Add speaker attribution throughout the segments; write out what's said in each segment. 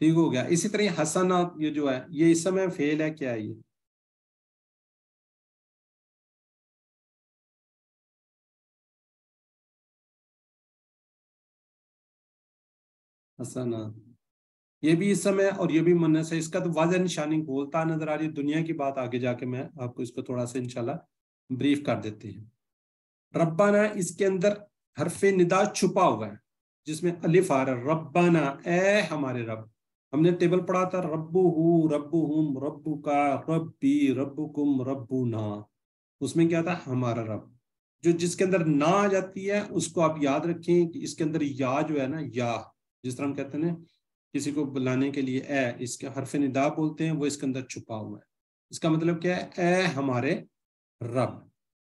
Speaker 1: ٹھیک ہو گیا. اسی طرح حسنات یہ جو ہے یہ اس میں فعل ہے, کیا ہے یہ؟ حسنات یہ بھی اسم ہے اور یہ بھی مؤنث ہے. اس کا تو واضح نشانی بولتا نظر آ رہی ہے. دنیا کی بات آگے جا کے میں آپ کو اس کو تھوڑا سا انشاءاللہ بریف کر دیتے ہیں. ربنا اس کے اندر حرف ندا چھپا ہوا ہے جس میں الف آ رہا ہے. ربنا اے ہمارے رب. ہم نے ٹیبل پڑھا تھا ربہ ربہم ربک ربی ربکم ربنا. اس میں کیا تھا؟ ہمارا رب. جو جس کے اندر نا آ جاتی ہے اس کو آپ یاد رکھیں کہ اس کے اندر یا جو ہے نا, یا جس طرح ہم کہتے ہیں نا کسی کو بلانے کے لیے اے, اس کے حرف ندا بولتے ہیں, وہ اس کے اندر چھپا ہوا ہے. اس کا مطلب کیا ہے؟ اے ہمارے رب.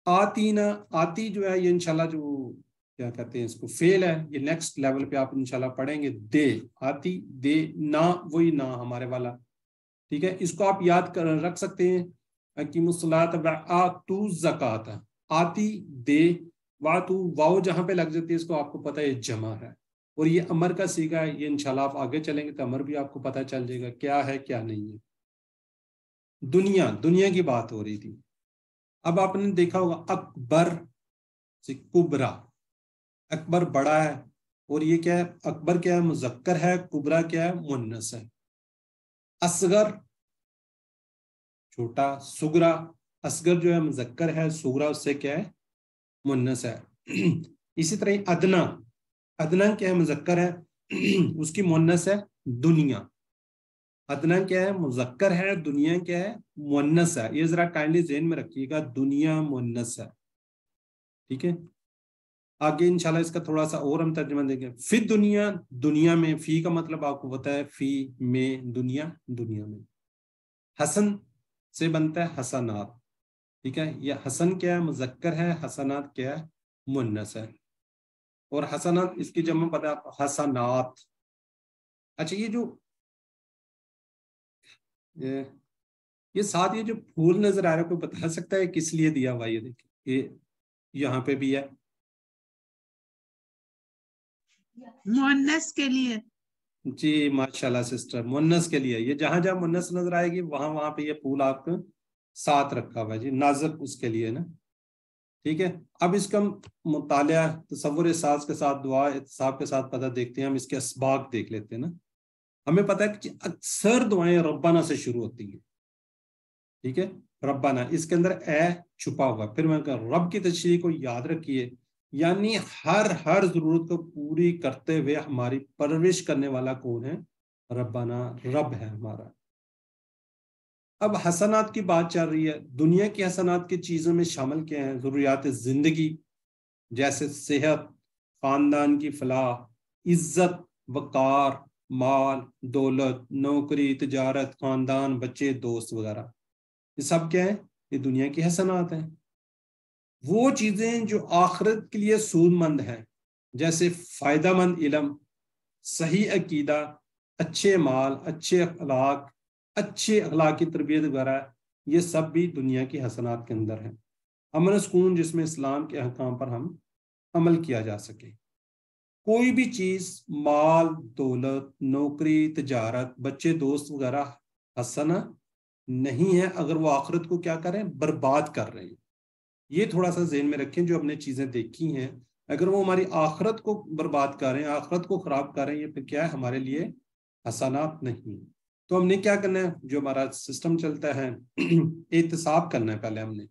Speaker 1: آتی نا, آتی جو ہے یہ انشاءاللہ جو کیا کہتے ہیں اس کو فعل ہے, یہ نیکسٹ لیول پہ آپ انشاءاللہ پڑھیں گے. دے آتی دے نا وہی نا ہمارے والا. ٹھیک ہے, اس کو آپ یاد کر رکھ سکتے ہیں. اقیموا الصلاۃ وآتوا الزکاۃ. آتی دے واتو واو جہاں پہ لگ جاتی ہے اس کو آپ کو پتہ ہے یہ جمع ہے اور یہ امر کا صیغہ ہے. یہ انشاءاللہ آپ آگے چلیں گے تو امر بھی آپ کو پتہ چل جائے گا کیا ہے کیا نہیں ہے. دنیا کی بات ہو رہی تھی. اب آپ نے دیکھا ہوگا اکبر سے کبرا. اکبر بڑا ہے اور یہ کیا ہے؟ اکبر کیا ہے؟ مذکر ہے. کبرا کیا ہے؟ مؤنث ہے. اصغر چھوٹا. سغرا اصغر جو ہے مذکر ہے, سغرا اس سے کیا ہے؟ مؤنث ہے. اسی طرح ادنا, ادنا کیا ہے؟ مذکر ہے, اس کی مؤنث ہے دنیا. ادنا کیا ہے؟ مذکر ہے. دنیا کیا ہے؟ مؤنث ہے. یہ ذرا کائنڈلی ذہن میں رکھیے گا, دنیا مؤنث ہے. ٹھیک ہے, آگے انشاءاللہ اس کا تھوڑا سا اور ہم ترجمہ دیں گے. فی دنیا, دنیا میں. فی کا مطلب آپ کو پتا ہے, فی میں دنیا, دنیا میں. حسن سے بنتا ہے حسنات. ٹھیک ہے, یہ حسن کیا ہے؟ مذکر ہے. حسنات کیا ہے؟ مؤنث ہے. اور حسنات اس کی جمع پتہ ہے حسنات. اچھا یہ جو یہ ساتھ یہ جو پھول نظر آ رہا ہے کوئی بتا سکتا ہے کس لیے دیا ہوا؟ یہ دیکھیں یہ یہاں پہ بھی ہے
Speaker 2: مؤنث کے لیے.
Speaker 1: جی ماشاءاللہ سسٹر, مؤنث کے لیے. یہ جہاں جہاں مؤنث نظر آئے گی وہاں وہاں پہ یہ پھول آپ کو ساتھ رکھا ہوا ہے جی, نازک اس کے لیے نا. ٹھیک ہے, اب اس کا مطالعہ تصور احساس کے ساتھ, دعا احتساب کے ساتھ پتہ دیکھتے ہیں. ہم اس کے اسباق دیکھ لیتے ہیں نا. ہمیں پتہ ہے کہ اکثر دعائیں ربنا سے شروع ہوتی ہیں. ٹھیک ہے, ربنا اس کے اندر اے چھپا ہوا. پھر میں کہا رب کی تشریح کو یاد رکھیے, یعنی ہر ضرورت کو پوری کرتے ہوئے ہماری پرورش کرنے والا کون ہے؟ ربنا, رب ہے ہمارا. اب حسنات کی بات چل رہی ہے. دنیا کی حسنات کی چیزوں میں شامل کیا ہیں؟ ضروریات زندگی جیسے صحت, خاندان کی فلاح, عزت, وقار, مال, دولت, نوکری, تجارت, خاندان, بچے, دوست وغیرہ. یہ سب کیا ہے؟ یہ دنیا کی حسنات ہیں. وہ چیزیں جو آخرت کے لیے سود مند ہیں جیسے فائدہ مند علم, صحیح عقیدہ, اچھے مال, اچھے اخلاق, اچھے اخلاقی تربیت وغیرہ, یہ سب بھی دنیا کی حسنات کے اندر ہیں. امن سکون جس میں اسلام کے احکام پر ہم عمل کیا جا سکے. کوئی بھی چیز, مال, دولت, نوکری, تجارت, بچے, دوست وغیرہ حسنہ نہیں ہے اگر وہ آخرت کو کیا کریں؟ برباد کر رہے ہیں. یہ تھوڑا سا ذہن میں رکھیں. جو ہم نے چیزیں دیکھی ہیں اگر وہ ہماری آخرت کو برباد کر رہے ہیں, آخرت کو خراب کر رہے ہیں, یہ پھر کیا ہے؟ ہمارے لیے حسنات نہیں. تو ہم نے کیا کرنا ہے؟ جو ہمارا سسٹم چلتا ہے احتساب کرنا ہے پہلے ہم نے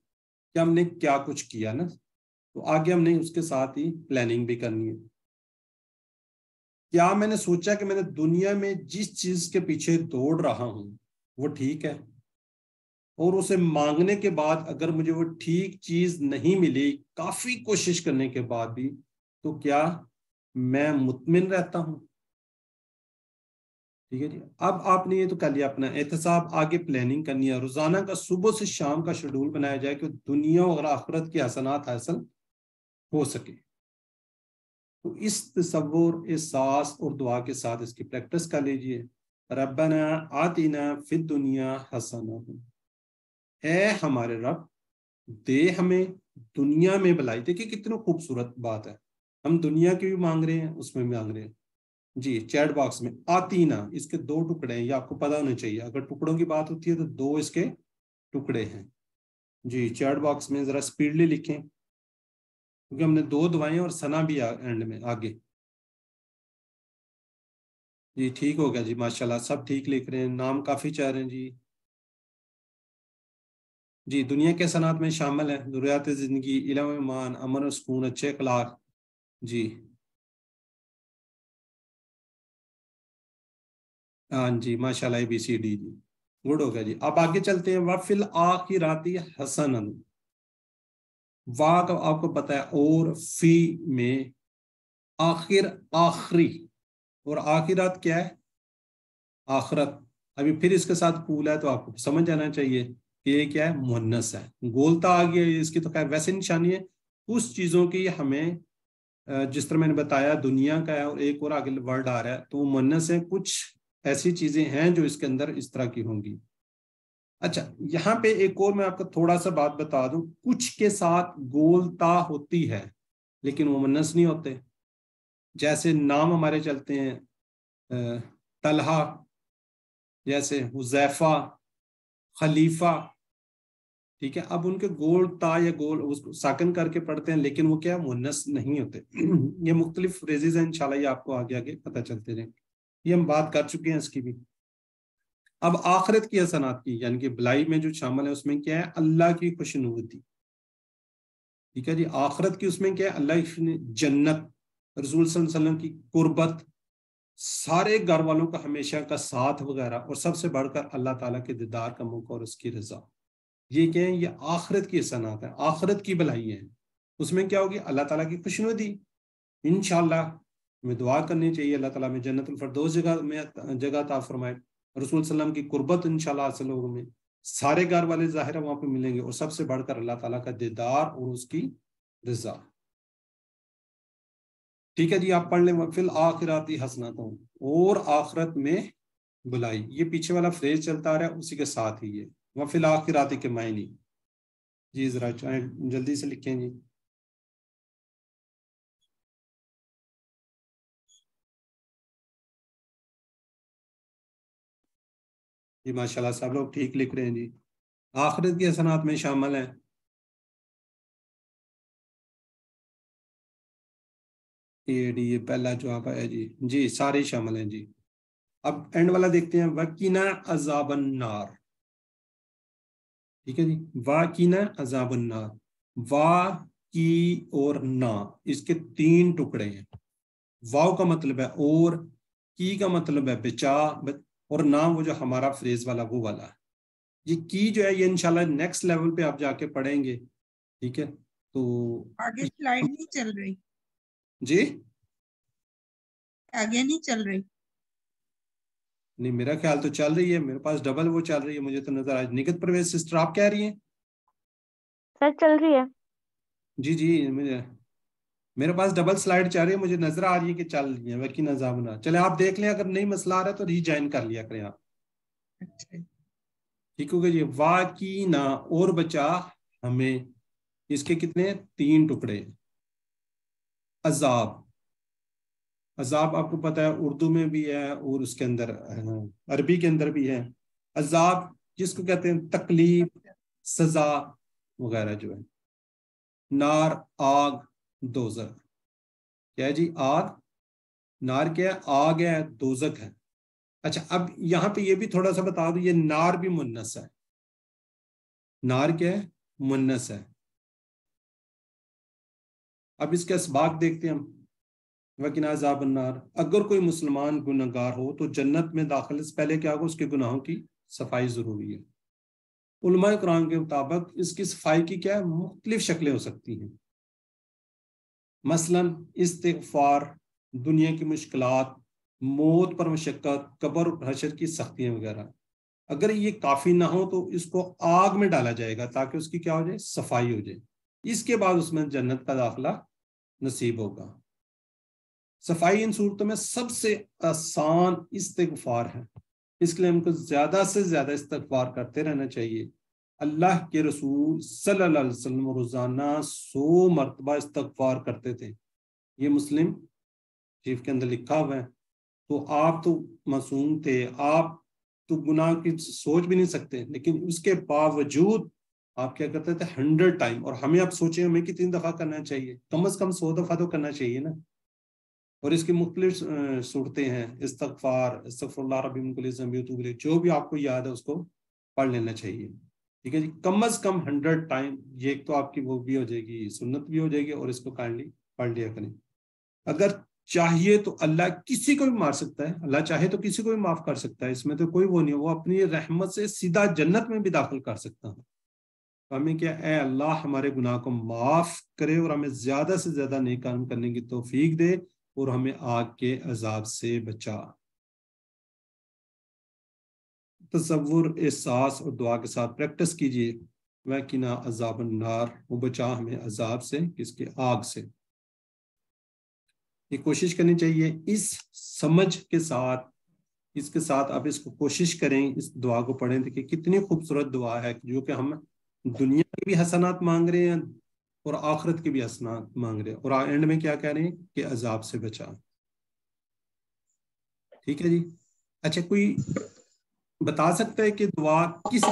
Speaker 1: کہ ہم نے کیا کچھ کیا نا, تو آگے ہم نے اس کے ساتھ ہی پلاننگ بھی کرنی ہے. کیا میں نے سوچا کہ میں نے دنیا میں جس چیز کے پیچھے دوڑ رہا ہوں وہ ٹھیک ہے, اور اسے مانگنے کے بعد اگر مجھے وہ ٹھیک چیز نہیں ملی کافی کوشش کرنے کے بعد بھی, تو کیا میں مطمئن رہتا ہوں؟ ٹھیک ہے جی. اب آپ نے یہ تو کر لیا اپنا احتساب, آگے پلاننگ کرنی ہے. روزانہ کا صبح سے شام کا شیڈول بنایا جائے کہ دنیا اور آخرت کی حسنات حاصل ہو سکے. تو اس تصور, احساس اور دعا کے ساتھ اس کی پریکٹس کر لیجئے. ربنا آتنا فی الدنیا حسنہ, اے ہمارے رب دے ہمیں دنیا میں بھلائی. دیکھیں کتنی خوبصورت بات ہے, ہم دنیا کی بھی مانگ رہے ہیں, اس میں بھی مانگ رہے ہیں. جی چیٹ باکس میں آتینا، اس کے 2 ٹکڑے ہیں، یہ آپ کو پتا ہونا چاہیے، اگر ٹکڑوں کی بات ہوتی ہے تو 2 اس کے ٹکڑے ہیں۔ جی چیٹ باکس میں ذرا سپیڈلی لکھیں کیونکہ ہم نے 2 دعائیں اور ثنا بھی اینڈ میں آگے۔ جی ٹھیک ہو گیا جی، ماشاءاللہ سب ٹھیک لکھ رہے ہیں، نام کافی چاہ رہے ہیں جی۔ جی دنیا کے صنعت میں شامل ہیں ضروریات زندگی، علم و ایمان، امن و سکون، اچھے اخلاق۔ جی ہاں جی ماشاءاللہ ABCD جی گڈ ہو گیا جی۔ اب آگے چلتے ہیں، وَفِي الْآخِرَةِ حَسَنًا، وا کا آپ کو پتا ہے، اور فی میں آخر آخری، اور آخرات کیا ہے؟ آخرت۔ ابھی پھر اس کے ساتھ قول ہے تو آپ کو سمجھ جانا چاہیے کہ یہ کیا ہے؟ مؤنث ہے، گولتا آ گیا، اس کی تو خیر ویسے نشانی ہے اس چیزوں کی، ہمیں جس طرح میں نے بتایا دنیا کا ہے اور ایک اور آگے ورڈ آ رہا ہے تو وہ مؤنث ہے، کچھ ایسی چیزیں ہیں جو اس کے اندر اس طرح کی ہوں گی۔ اچھا یہاں پہ ایک اور میں آپ کو تھوڑا سا بات بتا دوں، کچھ کے ساتھ گولتا ہوتی ہے لیکن وہ مؤنث نہیں ہوتے، جیسے نام ہمارے چلتے ہیں طلحہ، جیسے حذیفہ، خلیفہ، ٹھیک ہے، اب ان کے گول تا یا گول اس کو ساکن کر کے پڑھتے ہیں لیکن وہ کیا مؤنث نہیں ہوتے۔ یہ مختلف فریزز ہیں، انشاءاللہ یہ آپ کو آگے آگے پتہ چلتے رہیں، یہ ہم بات کر چکے ہیں اس کی بھی۔ اب آخرت کی حسنات کی یعنی کہ بلائی میں جو شامل ہے اس میں کیا ہے؟ اللہ کی خوشنودی، ٹھیک ہے جی۔ آخرت کی اس میں کیا ہے؟ اللہ کی جنت، رسول صلی اللہ علیہ وسلم کی قربت، سارے گھر والوں کا ہمیشہ کا ساتھ وغیرہ، اور سب سے بڑھ کر اللہ تعالیٰ کے دیدار کا موقع اور اس کی رضا، یہ کیا ہے؟ یہ آخرت کی حسنات ہے، آخرت کی بھلائی ہے۔ اس میں کیا ہوگی؟ اللہ تعالیٰ کی خوشنودی، انشاءاللہ ہمیں دعا کرنی چاہیے اللہ تعالیٰ میں جنت الفردوس جگہ عطا فرمائے، رسول صلی اللہ علیہ وسلم کی قربت انشاءاللہ حاصل ہوگی، میں سارے گھر والے ظاہر وہاں پہ ملیں گے، اور سب سے بڑھ کر اللہ تعالیٰ کا دیدار اور اس کی رضا۔ ٹھیک ہے جی، آپ پڑھ لیں فی الآخرات حسنۃ، اور آخرت میں بلائی، یہ پیچھے والا فریز چلتا آ رہا ہے اسی کے ساتھ ہی یہ وفی الآخرات کے معنی۔ جی ذرا چاہیں جلدی سے لکھیں جی۔ جی ماشاءاللہ سب لوگ ٹھیک لکھ رہے ہیں جی، آخرت کی حسنات میں شامل ہیں۔ یہ پہلا جواب ہے جی، جی سارے شامل ہیں جی۔ اب اینڈ والا دیکھتے ہیں، وَقِنَا عَذَابَ النَّارِ، ٹھیک ہے جی، وَقِنَا عَذَابَ النَّارِ، وا کی اور نا، اس کے 3 ٹکڑے ہیں، واو کا مطلب ہے اور، کی کا مطلب ہے بچا، اور نام وہ جو ہمارا فریز والا وہ والا ہے۔ یہ کی جو ہے یہ انشاءاللہ نیکسٹ لیول پہ آپ جا کے پڑھیں گے، ٹھیک ہے۔ تو
Speaker 2: آگے سلائیڈ نہیں چل رہی،
Speaker 1: جی
Speaker 2: آگے نہیں چل رہی،
Speaker 1: نہیں میرا خیال تو چل رہی ہے، میرے پاس ڈبل وہ چل رہی ہے، مجھے تو نظر آج نکت پرویز سسٹر آپ کہہ رہی ہیں؟
Speaker 3: سر چل رہی ہے۔
Speaker 1: جی جی میرے پاس ڈبل سلائیڈ چل رہی ہے، مجھے نظر آ رہی ہے کہ چل رہی ہے، وکی نظام چلے آپ دیکھ لیں، اگر نہیں مسئلہ آ رہا ہے تو ری جوائن کر لیا کریں آپ، ٹھیک ہوگا جی۔ وا کی نا اور بچا ہمیں، اس کے کتنے 3 ٹکڑے، عذاب، عذاب آپ کو پتا ہے اردو میں بھی ہے اور اس کے اندر عربی کے اندر بھی ہے، عذاب جس کو کہتے ہیں تکلیف، سزا وغیرہ جو ہے، نار آگ، دوزخ، کیا ہے جی؟ آگ، نار کیا ہے؟ آگ ہے، دوزخ ہے۔ اچھا اب یہاں پہ یہ بھی تھوڑا سا بتا دوں، یہ نار بھی مؤنث ہے، نار کیا ہے؟ مؤنث ہے۔ اب اس کے اسباق دیکھتے ہیں ہم، وَقِنَا عَذَابَ النَّارِ، اگر کوئی مسلمان گنہگار ہو تو جنت میں داخلے سے پہلے کیا ہوگا؟ اس کے گناہوں کی صفائی ضروری ہے۔ علماء کرام کے مطابق اس کی صفائی کی کیا ہے؟ مختلف شکلیں ہو سکتی ہیں، مثلا استغفار، دنیا کی مشکلات، موت پر مشقت، قبر حشر کی سختیاں وغیرہ۔ اگر یہ کافی نہ ہو تو اس کو آگ میں ڈالا جائے گا تاکہ اس کی کیا ہو جائے؟ صفائی ہو جائے، اس کے بعد اس میں جنت کا داخلہ نصیب ہوگا۔ صفائی ان صورتوں میں سب سے آسان استغفار ہے، اس کے لیے ہم کو زیادہ سے زیادہ استغفار کرتے رہنا چاہیے۔ اللہ کے رسول صلی اللہ علیہ وسلم روزانہ 100 مرتبہ استغفار کرتے تھے، یہ مسلم شریف کے اندر لکھا ہوا ہے۔ تو آپ تو معصوم تھے، آپ تو گناہ کی سوچ بھی نہیں سکتے، لیکن اس کے باوجود آپ کیا کرتے تھے 100 ٹائم. اور ہمیں اب سوچیں ہمیں کتنی دفعہ کرنا چاہیے؟ کم از کم 100 دفعہ تو کرنا چاہیے نا. اور اس کی مختلف صورتیں ہیں، استغفار، استغفر اللہ ربی من کل ذنب واتوب الیہ، جو بھی آپ کو یاد ہے اس کو پڑھ لینا چاہیے. ٹھیک ہے جی، کم از کم 100 ٹائم. یہ ایک تو آپ کی وہ بھی ہو جائے گی، سنت بھی ہو جائے گی، اور اس کو کائنڈلی پڑھ لیا کریں. اگر چاہیے تو اللہ کسی کو بھی مار سکتا ہے، اللہ چاہے تو کسی کو بھی معاف کر سکتا ہے، اس میں تو کوئی وہ نہیں ہے. وہ اپنی رحمت سے سیدھا جنت میں بھی داخل کر سکتا ہے. ہمیں کیا، اے اللہ ہمارے گناہ کو معاف کرے اور ہمیں زیادہ سے زیادہ نیک کام کرنے کی توفیق دے، اور ہمیں آگ کے عذاب سے بچا. تصور، احساس اور دعا کے ساتھ پریکٹس کیجیے. وَقِنَا عَذَابَ النَّارِ، وہ بچا ہمیں عذاب سے، کس کے؟ آگ سے. یہ کوشش کرنی چاہیے اس سمجھ کے ساتھ، اس کے ساتھ آپ اس کو کوشش کریں، اس دعا کو پڑھیں. دیکھیں کتنی خوبصورت دعا ہے، جو کہ ہم دنیا کی بھی حسنات مانگ رہے ہیں اور آخرت کی بھی حسنات مانگ رہے ہیں، اور اینڈ میں کیا کہہ رہے ہیں کہ عذاب سے بچا. ٹھیک ہے جی. اچھا، کوئی بتا سکتا ہے کہ دعا کس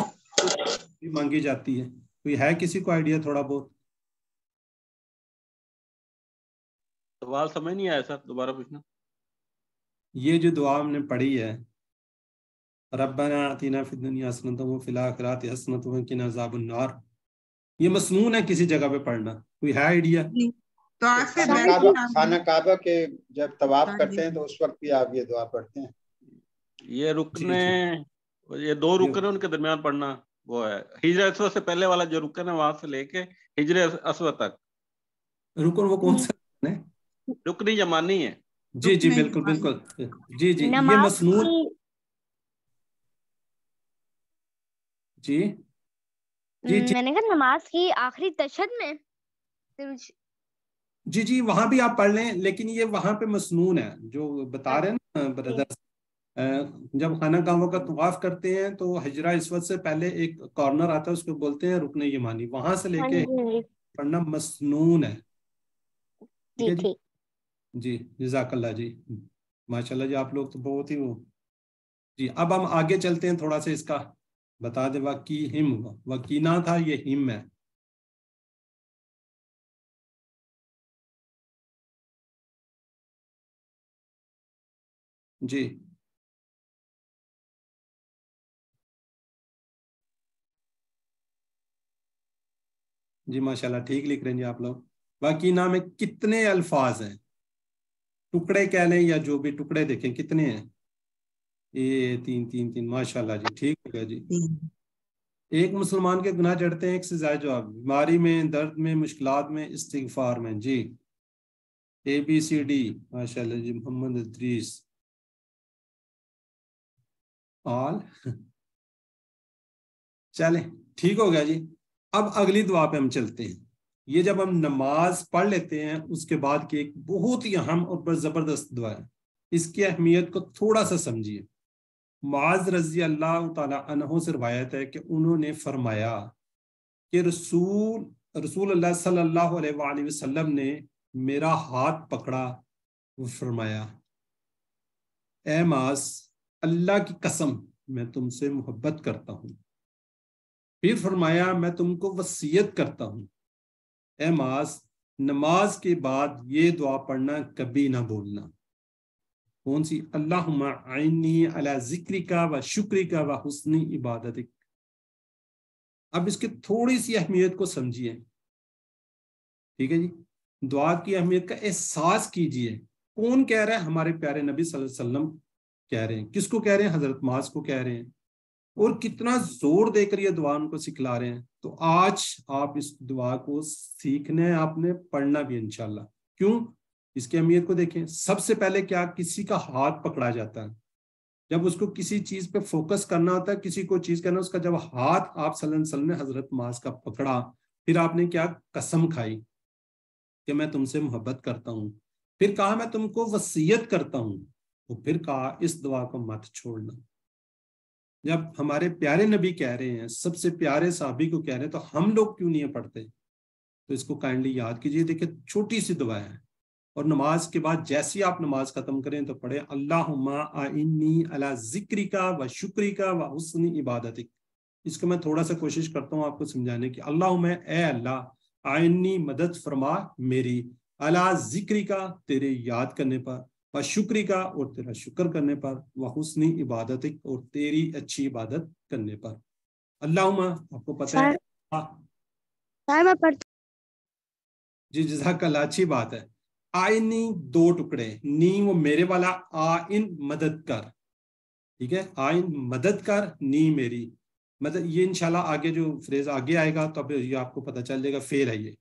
Speaker 1: مانگی جاتی ہے؟ کوئی ہے کسی کو آئیڈیا تھوڑا بہت؟
Speaker 4: سوال سمجھ نہیں آیا سر، دوبارہ پوچھنا.
Speaker 1: یہ جو دعا ہم نے پڑھی ہے، ربنا آتنا فی الدنیا حسنۃ وفی الآخرۃ حسنۃ وقنا عذاب النار، یہ مسنون ہے کسی جگہ پہ پڑھنا؟ کوئی ہے آئیڈیا؟
Speaker 2: تو آپ سے
Speaker 5: خانہ کعبہ کے جب طواف کرتے ہیں تو اس وقت بھی آپ یہ دعا پڑھتے ہیں.
Speaker 4: یہ رکن، یہ 2 رکن ہیں، ان کے درمیان پڑھنا وہ ہے. ہجر اسود سے پہلے والا جو رکن ہے وہاں سے لے کے ہجر اسود تک.
Speaker 1: رکن وہ کون سا ہے؟
Speaker 4: رکن یمانی ہے.
Speaker 1: جی جی بالکل بالکل. جی جی یہ مسنون. جی جی
Speaker 3: میں نے کہا نماز کی آخری تشہد میں.
Speaker 1: جی جی وہاں بھی آپ پڑھ لیں، لیکن یہ وہاں پہ مسنون ہے جو بتا رہے ہیں نا بردر. جب خانہ کعبہ کا طواف کرتے ہیں تو حجرہ اسود سے پہلے ایک کارنر آتا ہے، اس کو بولتے ہیں رکن یمانی، وہاں سے لے کے پڑھنا مسنون ہے. ٹھیک ہے جی. جی جزاک اللہ جی، ماشاء اللہ جی، آپ لوگ تو بہت ہی وہ. جی اب ہم آگے چلتے ہیں، تھوڑا سا اس کا بتا دیں. وَقِیہِم، وَقِینا تھا، یہ ہم ہے. جی جی ماشاء اللہ ٹھیک لکھ رہے ہیں جی آپ لوگ. وَقِینا میں کتنے الفاظ ہیں؟ ٹکڑے کہہ لیں یا جو بھی ٹکڑے، دیکھیں کتنے ہیں. یہ 3 ماشاء اللہ جی، ٹھیک ہو گیا جی. ایک مسلمان کے گناہ چڑھتے ہیں ایک سے زائد جواب، بیماری میں، درد میں، مشکلات میں، استغفار میں. جی ABCD، ماشاء اللہ جی. محمد ادریس آل. چلیں ٹھیک ہو گیا جی. اب اگلی دعا پہ ہم چلتے ہیں. یہ جب ہم نماز پڑھ لیتے ہیں اس کے بعد کی ایک بہت ہی اہم اور زبردست دعا ہے. اس کی اہمیت کو تھوڑا سا سمجھیے. معاذ رضی اللہ تعالی عنہ سے روایت ہے کہ انہوں نے فرمایا کہ رسول اللہ صلی اللہ علیہ وآلہ وسلم نے میرا ہاتھ پکڑا، فرمایا اے معاذ، اللہ کی قسم میں تم سے محبت کرتا ہوں. پھر فرمایا میں تم کو وصیت کرتا ہوں اے معاذ، نماز کے بعد یہ دعا پڑھنا کبھی نہ بھولنا. کون سی؟ اللہم اعنی علی ذکرک و شکرک و حسن عبادتک. اب اس کی تھوڑی سی اہمیت کو سمجھیے. ٹھیک ہے جی. دعا کی اہمیت کا احساس کیجئے. کون کہہ رہا ہے؟ ہمارے پیارے نبی صلی اللہ علیہ وسلم کہہ رہے ہیں. کس کو کہہ رہے ہیں؟ حضرت معاذ کو کہہ رہے ہیں. اور کتنا زور دے کر یہ دعا ان کو سکھلا رہے ہیں. تو آج آپ اس دعا کو سیکھنے ہیں، آپ نے پڑھنا بھی انشاءاللہ. کیوں؟ اس کی اہمیت کو دیکھیں. سب سے پہلے کیا کسی کا ہاتھ پکڑا جاتا ہے. جب اس کو کسی چیز پہ فوکس کرنا ہوتا ہے، کسی کو چیز کرنا، اس کا جب ہاتھ آپ صلی اللہ علیہ وسلم نے حضرت معاذ کا پکڑا، پھر آپ نے کیا قسم کھائی کہ میں تم سے محبت کرتا ہوں. پھر کہا میں تم کو وصیت کرتا ہوں. تو پھر کہا اس دعا کو مت چھوڑنا. جب ہمارے پیارے نبی کہہ رہے ہیں، سب سے پیارے صحابی کو کہہ رہے ہیں، تو ہم لوگ کیوں نہیں پڑھتے؟ تو اس کو کائنڈلی یاد کیجئے. دیکھیں چھوٹی سی دعا ہے اور نماز کے بعد جیسی آپ نماز ختم کریں تو پڑھیں اللہم اعنی علی ذکرک و شکرک و حسن عبادتک. اس کو میں تھوڑا سا کوشش کرتا ہوں آپ کو سمجھانے کی. اللہم اے اللہ اعنی مدد فرما میری علی ذکرک تیرے یاد کرنے پر و شکرک اور تیرا شکر کرنے پر و حسن عبادتک اور تیری اچھی عبادت کرنے پر. اللہم آپ کو پتہ ہے جی جزاک اللہ اچھی بات ہے. آئنی دو ٹکڑے نی وہ میرے والا آئن مدد کر ٹھیک ہے آئن مدد کر نی میری مدد. یہ انشاءاللہ آگے جو فریز آگے آئے گا تو اب یہ آپ کو پتہ چل جائے گا فعل ہے یہ.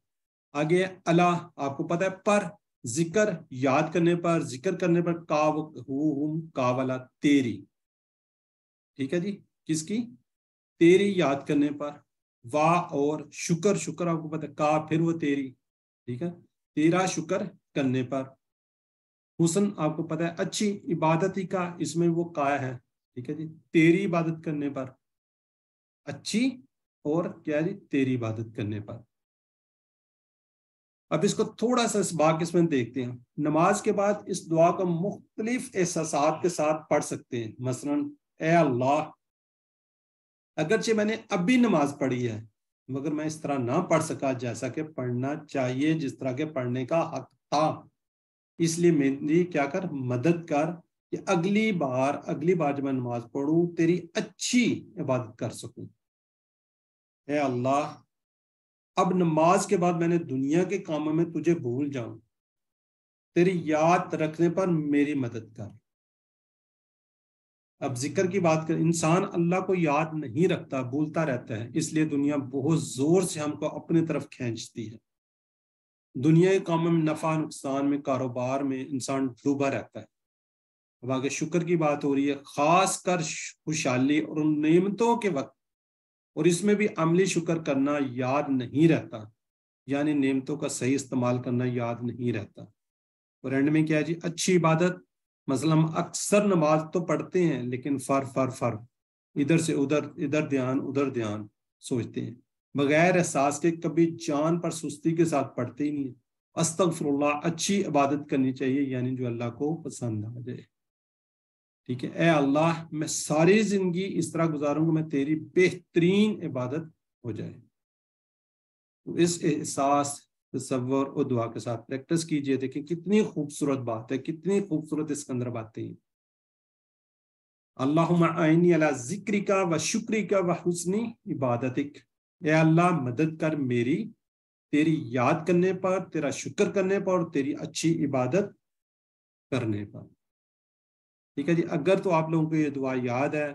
Speaker 1: آگے اللہ آپ کو پتہ ہے پر ذکر یاد کرنے پر ذکر کرنے پر کا والا تیری ٹھیک ہے جی کس کی تیری یاد کرنے پر وا اور شکر شکر آپ کو پتہ ہے کا پھر وہ تیری ٹھیک ہے تیرا شکر کرنے پر. حسن آپ کو پتہ ہے اچھی عبادت ہی کا اس میں وہ کا ہے ٹھیک ہے جی تیری عبادت کرنے پر اچھی اور کیا جی تیری عبادت کرنے پر. اب اس کو تھوڑا سا اس باق اس میں دیکھتے ہیں. نماز کے بعد اس دعا کو مختلف احساسات کے ساتھ پڑھ سکتے ہیں. مثلا اے اللہ اگرچہ میں نے ابھی نماز پڑھی ہے مگر میں اس طرح نہ پڑھ سکا جیسا کہ پڑھنا چاہیے جس طرح کے پڑھنے کا حق تھا اس لیے میری کیا کر مدد کر کہ اگلی بار جب میں نماز پڑھوں تیری اچھی عبادت کر سکوں. اے اللہ اب نماز کے بعد میں نے دنیا کے کاموں میں تجھے بھول جاؤں تیری یاد رکھنے پر میری مدد کر. اب ذکر کی بات کر انسان اللہ کو یاد نہیں رکھتا بھولتا رہتا ہے اس لیے دنیا بہت زور سے ہم کو اپنی طرف کھینچتی ہے. دنیا کے کاموں میں نفع نقصان میں کاروبار میں انسان ڈوبا رہتا ہے. اب آگے شکر کی بات ہو رہی ہے خاص کر خوشحالی اور نعمتوں کے وقت اور اس میں بھی عملی شکر کرنا یاد نہیں رہتا یعنی نعمتوں کا صحیح استعمال کرنا یاد نہیں رہتا. اور اینڈ میں کیا جی اچھی عبادت مثلا ہم اکثر نماز تو پڑھتے ہیں لیکن فر ادھر سے ادھر دھیان سوچتے ہیں بغیر احساس کے کبھی جان پر سستی کے ساتھ پڑھتے ہی نہیں. استغفر اللہ اچھی عبادت کرنی چاہیے یعنی جو اللہ کو پسند آ جائے ٹھیک ہے. اے اللہ میں ساری زندگی اس طرح گزاروں گا میں تیری بہترین عبادت ہو جائے. اس احساس تصور اور دعا کے ساتھ پریکٹس کیجئے. دیکھیں کتنی خوبصورت بات ہے کتنی خوبصورت اس کے اندر باتیں ہیں. اللہم اعنی علی ذکرک و شکرک و حسن عبادتک. اے اللہ مدد کر میری تیری یاد کرنے پر تیرا شکر کرنے پر اور تیری اچھی عبادت کرنے پر. ٹھیک ہے جی اگر تو آپ لوگوں کو یہ دعا یاد ہے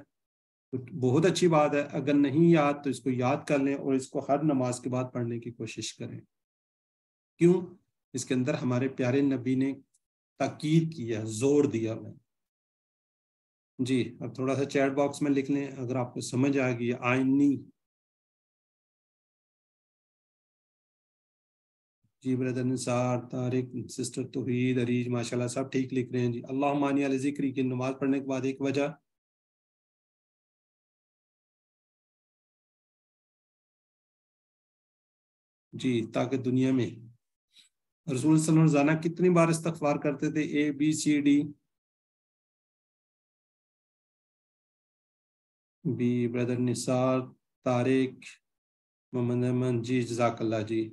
Speaker 1: تو بہت اچھی بات ہے اگر نہیں یاد تو اس کو یاد کر لیں اور اس کو ہر نماز کے بعد پڑھنے کی کوشش کریں. کیوں اس کے اندر ہمارے پیارے نبی نے تاکید کی ہے زور دیا ہے. جی اب تھوڑا سا چیٹ باکس میں لکھ لیں اگر آپ کو سمجھ آ گئی آئینی. جی بردر نثار طارق سسٹر توحید عریج ماشاءاللہ سب ٹھیک لکھ رہے ہیں جی. اللہم اعنی علی ذکری کی نماز پڑھنے کے بعد ایک وجہ جی تاکہ دنیا میں رسول صلی اللہ علیہ وسلم روزانہ کتنی بار استغفار کرتے تھے ABCD بی بردر نثار طارق محمد احمد جی جزاک اللہ جی.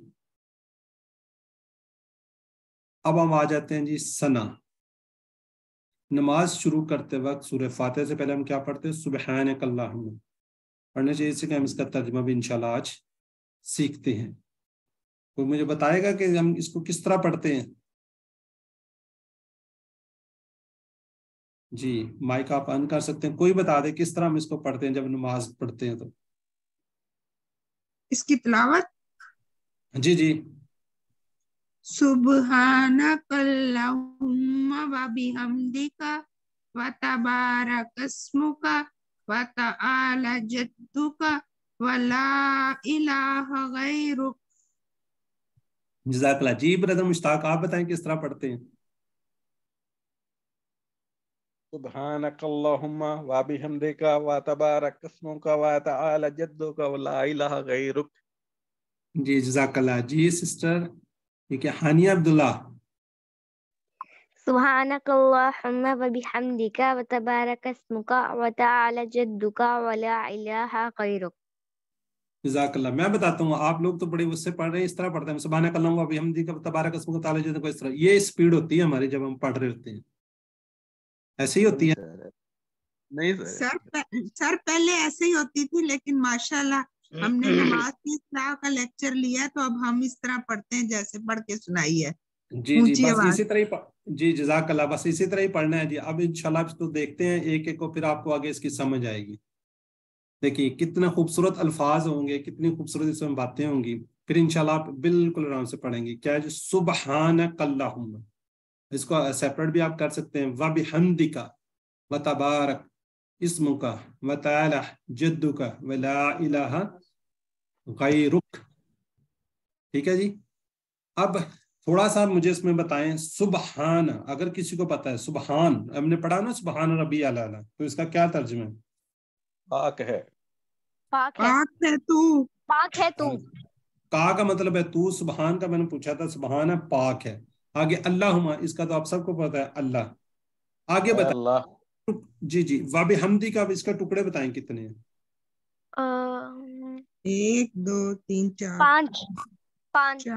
Speaker 1: اب ہم آ جاتے ہیں جی ثنا. نماز شروع کرتے وقت سورہ فاتحہ سے پہلے ہم کیا پڑھتے ہیں سبحانک اللہم پڑھنے چاہیے اس سے کہ ہم اس کا ترجمہ بھی انشاءاللہ آج سیکھتے ہیں. کوئی مجھے بتائے گا کہ ہم اس کو کس طرح پڑھتے ہیں؟ جی مائک آپ آن کر سکتے ہیں کوئی بتا دے کس طرح ہم اس کو پڑھتے ہیں جب نماز پڑھتے ہیں تو
Speaker 2: اس کی تلاوت
Speaker 1: جی جی
Speaker 2: سبحانک اللہم و بحمدک و تبارک اسمک و تعالی جدک و لا الہ غیرک.
Speaker 1: جزاک اللہ. جی برادر مشتاق آپ بتائیں کس طرح پڑھتے ہیں؟
Speaker 4: سبحانک اللہم و بحمدک و تبارک اسمک و تعالی جدک و لا الہ غیرک.
Speaker 1: جی جزاک اللہ. جی سسٹر یہ کہ ہانیہ عبداللہ
Speaker 3: سبحانك اللهم وبحمدك وتبارك اسمك وتعالى جدك ولا إله غيرك.
Speaker 1: جزاک اللہ. میں بتاتا ہوں, آپ لوگ تو بڑے اس سے پڑھ رہے ہیں, اس طرح پڑھتے ہیں سبحانک اللہم و بحمدک تبارک اسمک وتعالی جدک, اس طرح. یہ سپیڈ ہوتی ہے ہماری جب ہم پڑھ رہے ہوتے ہیں, ایسے ہی ہوتی ہے.
Speaker 4: نہیں
Speaker 2: سر پہلے ایسے ہی ہوتی تھی, لیکن ماشاءاللہ ہم نے نماز کی اصلاح کا لیکچر لیا تو اب ہم اس طرح پڑھتے ہیں جیسے پڑھ کے سنائی ہے.
Speaker 1: جی بس اسی طرح ہی جی جزاک اللہ, بس اسی طرح ہی پڑھنا ہے جی. اب انشاءاللہ اس کو دیکھتے ہیں ایک ایک کو, پھر آپ کو آگے اس کی سمجھ آئے گی. دیکھیے کتنے خوبصورت الفاظ ہوں گے, کتنی خوبصورت اس میں باتیں ہوں گی. پھر انشاءاللہ آپ بالکل آرام سے پڑھیں گے. کیا ہے جو سبحانک اللہم, اس کو سیپریٹ بھی آپ کر سکتے ہیں. وبحمدک وتبارک اسمک وتعالی جدک ولا الہ غیرک. ٹھیک ہے جی. اب تھوڑا سا مجھے اس میں بتائیں, سبحان, اگر کسی کو پتا ہے سبحان, ہم نے پڑھا نا سبحان ربی اعلیٰ, تو اس کا کیا ترجمہ ہے؟
Speaker 4: پاک ہے,
Speaker 3: پاک ہے,
Speaker 2: پاک ہے تو,
Speaker 3: پاک ہے تو.
Speaker 1: کا کا مطلب ہے تو, سبحان کا میں نے پوچھا تھا, سبحان ہے پاک ہے. آگے اللہم, اس کا تو آپ سب کو پتا ہے اللہ. آگے
Speaker 4: اے
Speaker 1: بتائیں
Speaker 4: اللہ.
Speaker 1: جی وبحمدی کا اس کا ٹکڑے بتائیں کتنے ہیں؟
Speaker 2: 1 2 3 4
Speaker 3: 5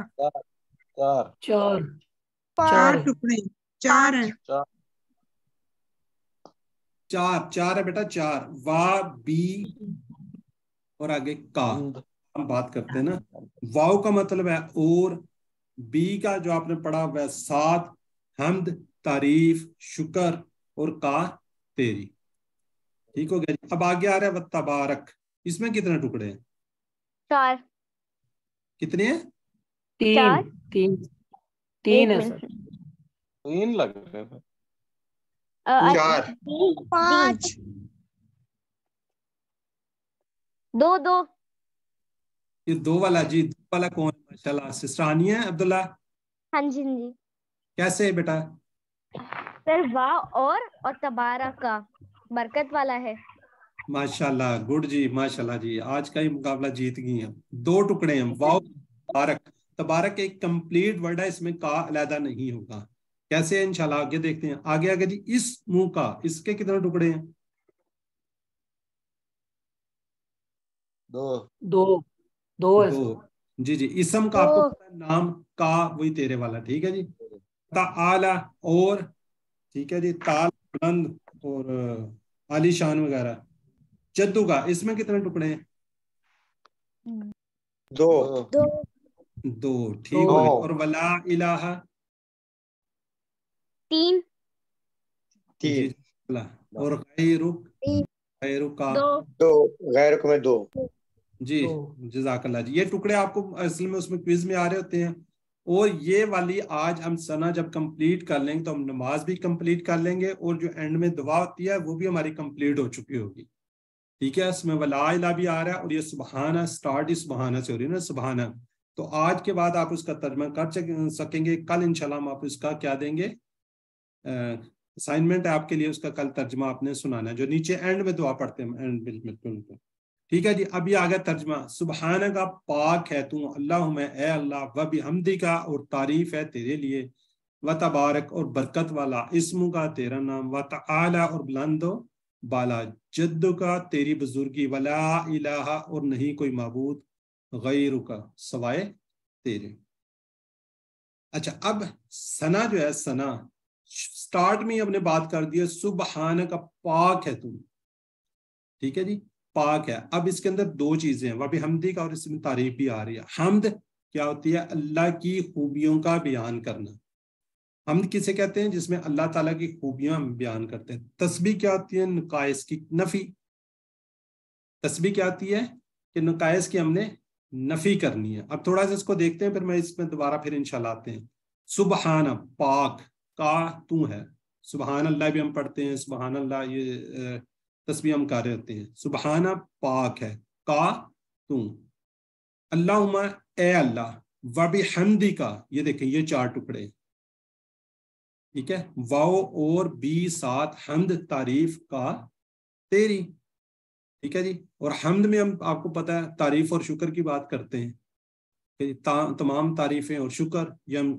Speaker 2: 4 ٹکڑے, 4 ہیں.
Speaker 1: چار ہے بیٹا, 4. وا بی اور آگے کا, ہم بات کرتے ہیں نا. واو کا مطلب ہے اور, بی کا جو آپ نے پڑھا وہ ساتھ, حمد تعریف شکر, اور کا تیری. ٹھیک ہو گیا. اب آگے آ رہا ہے وتبارک, اس میں کتنے ٹکڑے ہیں؟
Speaker 3: 4.
Speaker 1: کتنے ہیں؟
Speaker 6: 3 ہے سر.
Speaker 4: 3 لگ رہے ہیں.
Speaker 5: 4
Speaker 2: 5
Speaker 3: 2
Speaker 1: یہ 2 والا, جی 2 والا کون ہے؟ ماشاءاللہ سسٹر ہانیہ عبداللہ,
Speaker 3: ہاں جی جی.
Speaker 1: کیسے ہے بیٹا؟
Speaker 3: سر وا اور تبارک کا برکت والا ہے.
Speaker 1: ماشاءاللہ گڈ جی, ماشاءاللہ جی, آج کا ہی مقابلہ جیت گئی ہیں. 2 ٹکڑے ہیں, واو تبارک. تبارک ایک کمپلیٹ ورڈ ہے, اس میں کا علیحدہ نہیں ہوگا. کیسے ہے انشاءاللہ آگے دیکھتے ہیں. آگے جی اس منہ کا, اس کے کتنے ٹکڑے ہیں؟
Speaker 6: 2 ہے سر.
Speaker 1: جی اسم کا آپ کو پتا ہے, نام کا وہی تیرے والا. ٹھیک ہے جی. تعالی اور, ٹھیک ہے جی, تال بلند اور عالی شان وغیرہ. جدو کا, اس میں کتنے ٹکڑے ہیں؟
Speaker 5: 2
Speaker 1: ٹھیک ہو گیا. اور ولا الہ
Speaker 3: 3
Speaker 1: جی, اور غیرک کا
Speaker 5: 2 غیر کو میں 2
Speaker 1: جی جزاک اللہ جی. یہ ٹکڑے آپ کو اصل میں اس میں کوئز میں آ رہے ہوتے ہیں. اور یہ والی آج ہم سنا جب کمپلیٹ کر لیں گے تو ہم نماز بھی کمپلیٹ کر لیں گے, اور جو اینڈ میں دعا ہوتی ہے وہ بھی ہماری کمپلیٹ ہو چکی ہوگی. ٹھیک ہے. اس میں ولا الہ بھی آ رہا ہے, اور یہ سبحانہ سٹارٹ ہی سبحانہ سے ہو رہی ہے نا, سبحانہ. تو آج کے بعد آپ اس کا ترجمہ کر سکیں گے. کل انشاءاللہ ہم آپ اس کا کیا دیں گے, اسائنمنٹ ہے آپ کے لیے, اس کا کل ترجمہ آپ نے سنانا ہے, جو نیچے اینڈ میں دعا پڑھتے ہیں اینڈ بالکل. ٹھیک ہے جی. اب یہ آگیا ترجمہ. سبحانہ کا پاک ہے تو, اللہم اے اللہ, وبحمدی کا اور تعریف ہے تیرے لیے, وتبارک اور برکت والا, اسم کا تیرا نام, وتعالی اور بلند و بالا, جد کا تیری بزرگی, ولا الہ اور نہیں کوئی معبود, غیر کا سوائے تیرے. اچھا اب ثنا جو ہے, ثنا سٹارٹ میں ہی ہم نے بات کر دی ہے, سبحانہ کا پاک ہے تو. ٹھیک ہے جی, پاک ہے. اب اس کے اندر 2 چیزیں ہیں, وبحمدی کا اور اس میں تعریف بھی آ رہی ہے. حمد کیا ہوتی ہے؟ اللہ کی خوبیوں کا بیان کرنا. حمد کسے کہتے ہیں؟ جس میں اللہ تعالیٰ کی خوبیاں ہم بیان کرتے ہیں. تسبیح کیا ہوتی ہے؟ نقائص کی نفی. تسبیح کیا ہوتی ہے؟ کہ نقائص کی ہم نے نفی کرنی ہے. اب تھوڑا سا اس کو دیکھتے ہیں, پھر میں اس میں دوبارہ پھر انشاءاللہ آتے ہیں. سبحانہ پاک, کا تو ہے. سبحان اللہ بھی ہم پڑھتے ہیں, سبحان اللہ یہ تسبیح ہم کر رہے ہوتے ہیں. سبحانہ پاک ہے, کا تو. اللہم اے اللہ, وبحمدی کا, یہ دیکھیں یہ 4 ٹکڑے. ٹھیک ہے. واو اور بی ساتھ, حمد تعریف کا تیری. ٹھیک ہے جی. اور حمد میں ہم آپ کو پتہ ہے تعریف اور شکر کی بات کرتے ہیں, تمام تعریفیں اور شکر یہ ہم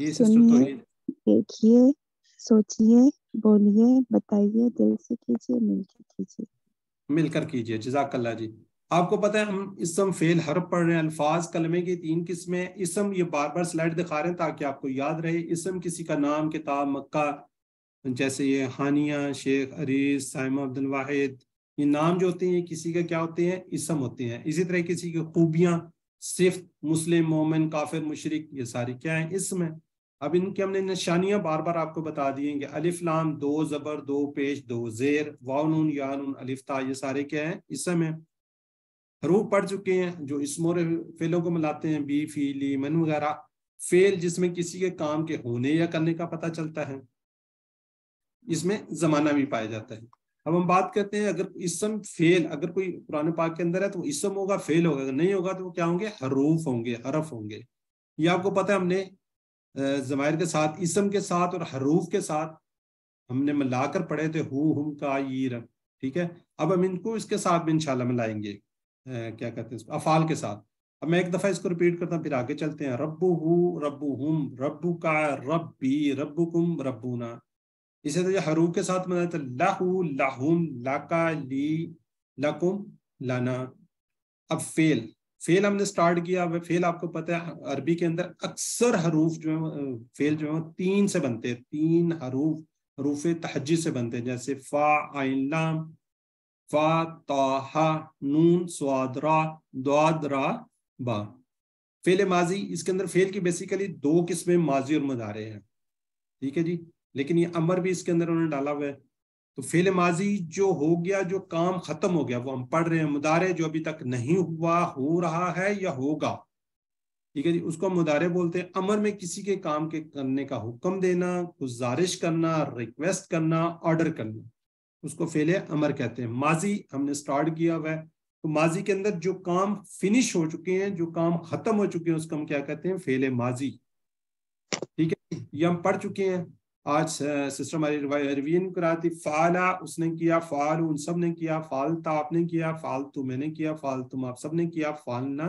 Speaker 1: جی سسٹر توحید.
Speaker 7: دیکھیے، سوچیے، بولیے، بتائیے، دل سے کیجیے، مل کے کیجیے.
Speaker 1: مل کر کیجیے. جزاک اللہ جی. آپ کو پتہ ہے ہم اسم فعل حرف پڑھ رہے ہیں. الفاظ کلمے کی 3 قسمیں. اسم یہ بار بار سلائڈ دکھا رہے ہیں تاکہ آپ کو یاد رہے. اسم کسی کا نام، کتاب، مکہ، جیسے یہ ہانیہ، شیخ عریض، سائمہ عبد الواحد، یہ نام جو ہوتے ہیں یہ کسی کے کیا ہوتے ہیں؟ اسم ہوتے ہیں. اسی طرح کسی کی خوبیاں، صفت، مسلم، مومن، کافر، مشرک، یہ ساری کیا ہیں؟ اسم ہیں. اب ان کی ہم نے نشانیاں بار بار آپ کو بتا دی ہیں کہ الف لام، 2 زبر، 2 پیش، 2 زیر، واو نون، یا نون، الف تا، یہ سارے کیا ہیں؟ اسم ہیں. حروف پڑھ چکے ہیں جو اسم اور فعلوں کو ملاتے ہیں، بی، فی، لی، من وغیرہ. فعل جس میں کسی کے کام کے ہونے یا کرنے کا پتہ چلتا ہے، اس میں زمانہ بھی پایا جاتا ہے. اب ہم بات کرتے ہیں اگر اسم فعل اگر کوئی قرآن پاک کے اندر ہے تو اسم ہوگا، فعل ہوگا. اگر نہیں ہوگا تو وہ کیا ہوں گے؟ حروف ہوں گے، حرف ہوں گے. یہ آپ کو پتہ ہے ہم نے ضمائر کے ساتھ، اسم کے ساتھ اور حروف کے ساتھ ہم نے ملا کر پڑھے تھے، ہم کا یہ. ٹھیک ہے. اب ہم ان کو اس کے ساتھ بھی انشاءاللہ ملائیں گے، کیا کہتے ہیں اس کو؟ افعال کے ساتھ. اب میں ایک دفعہ اس کو ریپیٹ کرتا ہوں پھر آگے چلتے ہیں. ربہ، ربہم، ربک، ربی، ربکم، ربونا. اسی طرح حروف کے ساتھ ملاتے ہیں، لہو، لہم، لکا، لی، لکم، لنا. اب فعل ہم نے سٹارٹ کیا. فعل آپ کو پتہ ہے عربی کے اندر اکثر حروف جو ہیں، فعل جو ہیں 3 سے بنتے ہیں. 3 حروف تہجی سے بنتے ہیں، جیسے فا، عین، لام، فا، تا، ہا، نون، صاد، را، ضاد، را، با. فعل ماضی، اس کے اندر فعل کی بیسیکلی 2 قسمیں، ماضی اور مضارع ہیں. ٹھیک ہے جی. لیکن یہ امر بھی اس کے اندر انہوں نے ڈالا ہوا ہے. تو فعل ماضی جو ہو گیا، جو کام ختم ہو گیا، وہ ہم پڑھ رہے ہیں. مضارع جو ابھی تک نہیں ہوا، ہو رہا ہے یا ہوگا، ٹھیک ہے جی، اس کو مضارع بولتے ہیں. امر میں کسی کے کام کے کرنے کا حکم دینا، گزارش کرنا، ریکویسٹ کرنا، آرڈر کرنا، اس کو فعل امر کہتے ہیں. ماضی ہم نے سٹارٹ کیا ہوا ہے، تو ماضی کے اندر جو کام فنش ہو چکے ہیں، جو کام ختم ہو چکے ہیں، اس کو ہم کیا کہتے ہیں؟ فعل ماضی. ٹھیک ہے. یہ ہم پڑھ چکے ہیں. آج سسٹر ہماری ریویژن کراتی. فعلا اس نے کیا، فعلو ان سب نے کیا، فعلتا آپ نے کیا، فعلتو میں نے کیا، فعلتم آپ سب نے کیا، فعلنا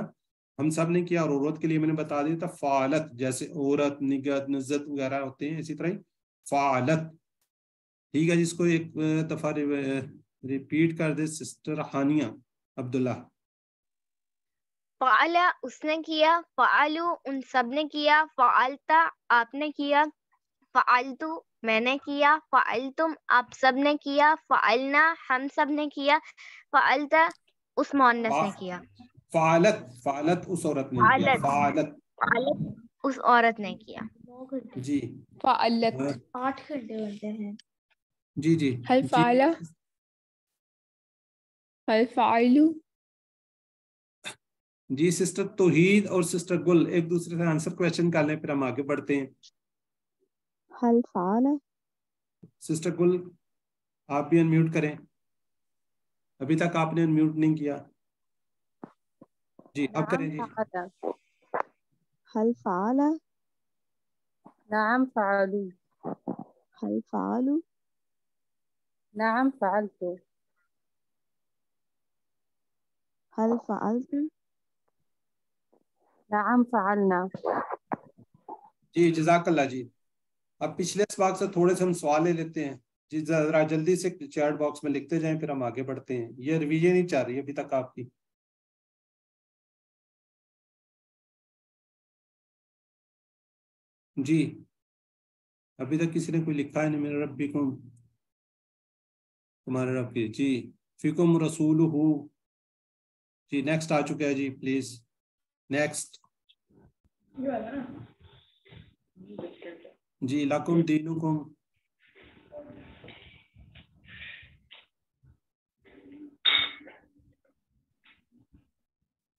Speaker 1: ہم سب نے کیا. اور عورت کے لیے میں نے بتا دیا تھا فعلت، جیسے عورت، نگت، نزت وغیرہ ہوتے ہیں، اسی طرح فعلت. ٹھیک ہے. جس کو ایک دفعہ ریپیٹ کر دے سسٹر ہانیہ عبداللہ.
Speaker 3: فعلا اس نے کیا، فعلو ان سب نے کیا، فعلتا آپ نے کیا، فعلتو میں نے کیا، فعلتم آپ سب نے کیا، فعلنا ہم سب نے کیا، فعلتا اس مؤنث نے کیا.
Speaker 1: فعلت اس عورت نے کیا.
Speaker 3: فعلت اس عورت نے کیا.
Speaker 1: جی.
Speaker 8: فعلت
Speaker 3: 8 گھنٹے ہوتے ہیں.
Speaker 1: جی جی.
Speaker 8: هل فعل، هل فعلوا.
Speaker 1: جی سسٹر توحید اور سسٹر گل ایک دوسرے سے آنسر کویشچن کر لیں، پھر ہم آگے بڑھتے ہیں.
Speaker 7: هل فعل.
Speaker 1: سسٹر گل آپ بھی انمیوٹ کریں، ابھی تک آپ نے انمیوٹ نہیں کیا. جی اب کریں. جی
Speaker 7: هل فعل.
Speaker 9: نعم فعلوا.
Speaker 7: هل فعلوا.
Speaker 9: نعم فعلت.
Speaker 7: هل فعلتم.
Speaker 9: نعم فعلنا.
Speaker 1: جی جزاک اللہ جی. اب پچھلے سباق سے تھوڑے سے ہم سوال لے لیتے ہیں. جی ذرا جلدی سے چیٹ باکس میں لکھتے جائیں، پھر ہم آگے بڑھتے ہیں. یہ ریویژن نہیں چل رہی ابھی تک آپ کی. جی ابھی تک کسی نے کوئی لکھا ہے نہیں. میرے ربکم، تمہارے رب کی. جی فیکم رسولہ. جی نیکسٹ آ چکا ہے جی، پلیز نیکسٹ. جی لکم دینکم.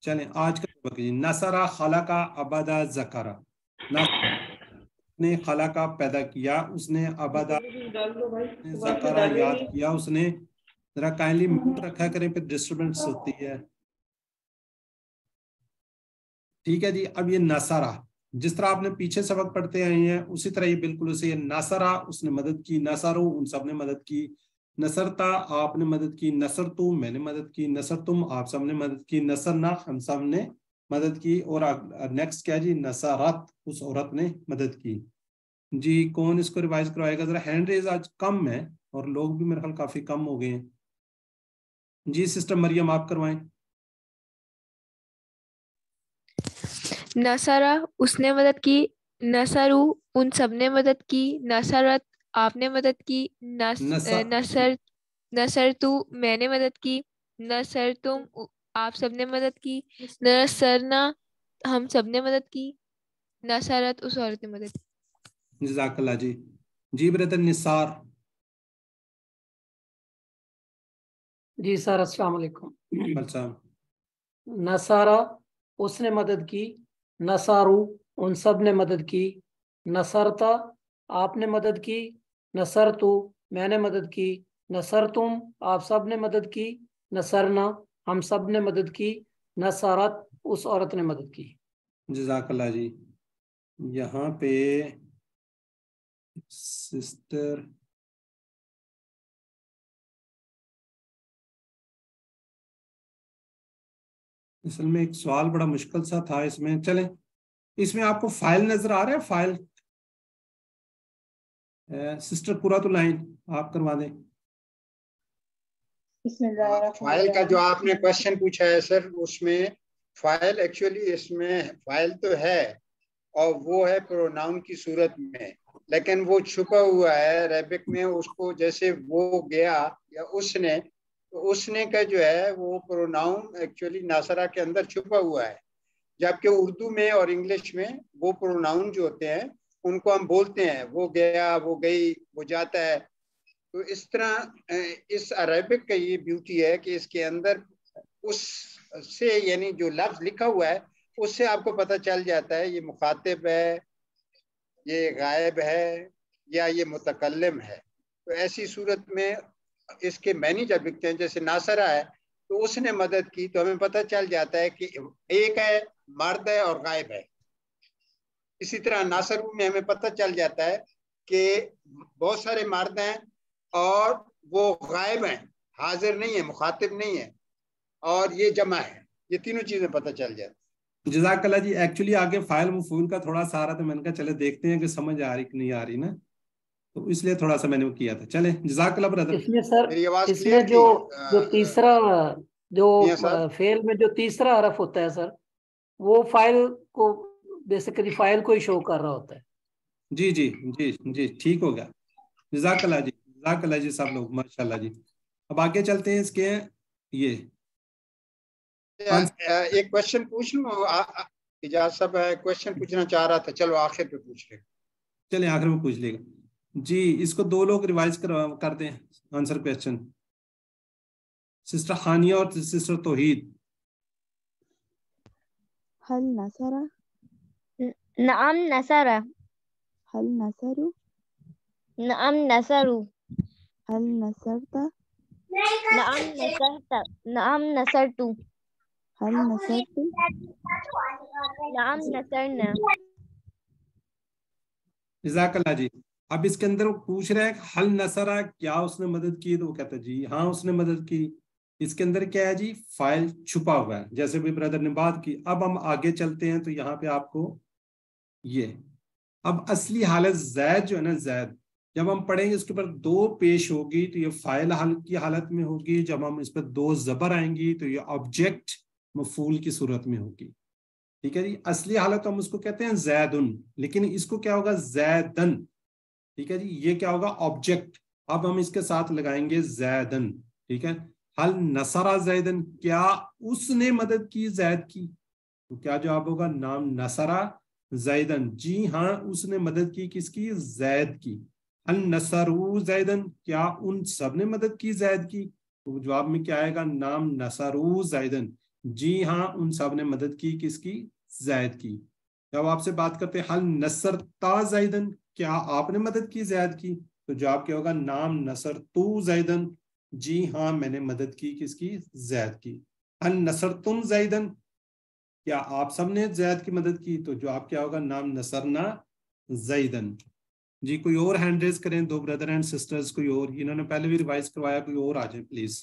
Speaker 1: چلیں آج کا سبق جی. نصرہ، خلقہ، عبدہ، ذکرہ. نے خلقہ پیدا کیا، اس نے عبدہ ذکرہ یاد کیا اس نے. ذرا کائنڈلی میوٹ رکھا کریں، پھر ڈسٹربنس ہوتی ہے. ٹھیک ہے جی. اب یہ نصرہ جس طرح آپ نے پیچھے سبق پڑھتے آئے ہیں اسی طرح یہ بالکل اسے یہ نصرہ اس نے مدد کی، نصرو ان سب نے مدد کی، نصرتا آپ نے مدد کی، نصرتو میں نے مدد کی، نصرتم آپ سب نے مدد کی، نصرنا ہم سب نے مدد کی, اور نیکسٹ کیا جی نصرت, اس عورت نے مدد کی. جی کون اس کو ریوائز کروائے گا ذرا؟ ہینڈ ریز آج کم ہے اور لوگ بھی میرے خیال کافی کم ہو گئے ہیں. جی سسٹر مریم آپ کروائیں.
Speaker 8: نصرہ اس نے مدد کی، نصرو ان سب نے مدد کی، نصرت آپ نے مدد کی، نصر تو میں نے مدد کی، نصر تم آپ سب نے مدد کی، نصرنا ہم سب نے مدد کی، نصرت اس عورت نے مدد کی.
Speaker 1: جزاک اللہ جی. جی برادر نثار.
Speaker 6: جی سر السلام علیکم.
Speaker 1: اچھا.
Speaker 6: نصارہ اس نے مدد کی، نصارو ان سب نے مدد کی، نصرتا آپ نے مدد کی، نصرتو میں نے مدد کی، نصرتم آپ سب نے مدد کی، نصرنا ہم سب نے مدد کی، نصرت اس عورت نے مدد کی.
Speaker 1: جزاک اللہ جی. یہاں پہ سسٹر اصل میں ایک سوال بڑا مشکل سا تھا اس میں. چلیں اس میں آپ کو فائل نظر آ رہا ہے؟ فائل سسٹر پورا تو لائن آپ کروا دیں.
Speaker 5: فائل کا جو آپ نے کوشچن پوچھا ہے سر، اس میں فائل ایکچولی اس میں فائل تو ہے اور وہ ہے پروناؤن کی صورت میں، لیکن وہ چھپا ہوا ہے عربک میں. اس کو جیسے وہ گیا یا اس نے، تو اس نے کا جو ہے وہ پروناؤن ایکچولی ناصرہ کے اندر چھپا ہوا ہے، جبکہ اردو میں اور انگلش میں وہ پروناؤن جو ہوتے ہیں ان کو ہم بولتے ہیں وہ گیا، وہ گئی، وہ جاتا ہے. تو اس طرح اس عربک کا یہ بیوٹی ہے کہ اس کے اندر اس سے یعنی جو لفظ لکھا ہوا ہے اس سے آپ کو پتہ چل جاتا ہے یہ مخاطب ہے، یہ غائب ہے، یا یہ متکلم ہے. تو ایسی صورت میں اس کے معنی جب لکھتے ہیں جیسے ناصرہ ہے تو اس نے مدد کی، تو ہمیں پتہ چل جاتا ہے کہ ایک ہے، مرد ہے اور غائب ہے. اسی طرح ناصر میں ہمیں پتہ چل جاتا ہے کہ بہت سارے مرد ہیں اور وہ غائب ہیں، حاضر نہیں ہے، مخاطب نہیں ہے، اور یہ جمع ہے. یہ تینوں چیزیں پتہ چل جاتی.
Speaker 1: جزاک اللہ جی. ایکچولی آگے فائل مفعول کا تھوڑا سا آ رہا تھا، میں نے کہا چلے دیکھتے ہیں کہ سمجھ آ رہی کہ نہیں آ رہی نا، تو اس لیے تھوڑا سا میں نے وہ کیا تھا. چلیں جزاک اللہ برادر.
Speaker 6: اس میں سر
Speaker 5: میری آواز
Speaker 6: اس میں
Speaker 5: کلیئر تھی؟
Speaker 6: جو تیسرا جو
Speaker 5: میاں صاحب
Speaker 6: فعل میں جو تیسرا حرف ہوتا ہے سر، وہ فائل کو بیسیکلی فائل کو ہی شو کر رہا ہوتا ہے.
Speaker 1: جی جی جی جی ٹھیک ہو گیا. جزاک اللہ جی. جزاک اللہ جی سب لوگ ماشاء اللہ جی. اب آگے چلتے ہیں اس کے. یہ
Speaker 5: ایک کوشچن پوچھ لوں؟ اجازت صاحب کوشچن پوچھنا چاہ رہا تھا، چلو آخر پہ پوچھ لیں.
Speaker 1: چلیں آخر میں پوچھ لے گا. جی اس کو دو لوگ ریوائز کر دیں آنسر کوشچن، سسٹر خانیہ اور سسٹر توحید.
Speaker 7: هل نصر؟
Speaker 3: نعم نصر.
Speaker 7: هل نصروا؟
Speaker 3: نعم نصروا.
Speaker 7: هل نصرت؟
Speaker 3: نعم نصرت. نعم نصرت.
Speaker 7: هل نصرتم؟
Speaker 3: نعم نصرنا.
Speaker 1: جزاک اللہ جی. اب اس کے اندر وہ پوچھ رہے ہیں حل نصرہ کیا اس نے مدد کی، تو وہ کہتا ہے جی ہاں اس نے مدد کی. اس کے اندر کیا ہے جی فائل چھپا ہوا ہے جیسے بھی برادر نے بات کی. اب ہم آگے چلتے ہیں تو یہاں پہ آپ کو یہ اب اصلی حالت زید جو ہے نا، زید جب ہم پڑھیں گے اس کے اوپر دو پیش ہوگی تو یہ فائل حال کی حالت میں ہوگی. جب ہم اس پر دو زبر آئیں گی تو یہ آبجیکٹ مفعول کی صورت میں ہوگی. ٹھیک ہے جی. اصلی حالت ہم اس کو کہتے ہیں زیدن، لیکن اس کو کیا ہوگا زیدن. ٹھیک ہے جی. یہ کیا ہوگا آبجیکٹ. اب ہم اس کے ساتھ لگائیں گے زیدن. ٹھیک ہے. حل نصرہ زیدن کیا اس نے مدد کی زید کی، تو کیا جواب ہوگا نام نصرہ زیدن. جی ہاں اس نے مدد کی کس کی؟ زید کی. حل نصروا زیدن کیا ان سب نے مدد کی زید کی، تو جواب میں کیا آئے گا نام نصروا زیدن. جی ہاں ان سب نے مدد کی کس کی؟ زید کی. جب آپ سے بات کرتے ہیں حل نصرتا زیدن کیا آپ نے مدد کی زید کی، تو جواب کیا ہوگا نام نصرتو زیدن. جی ہاں میں نے مدد کی کس کی؟ زید کی. حل نصرتم زیدن کیا آپ سب نے زید کی مدد کی، تو جواب کیا ہوگا نام نصرنا زیدن. جی کوئی اور ہینڈ ریز کریں، دو بردر اینڈ سسٹرز کوئی اور، انہوں نے پہلے بھی ریوائز کروایا، کوئی اور آ جائیں پلیز.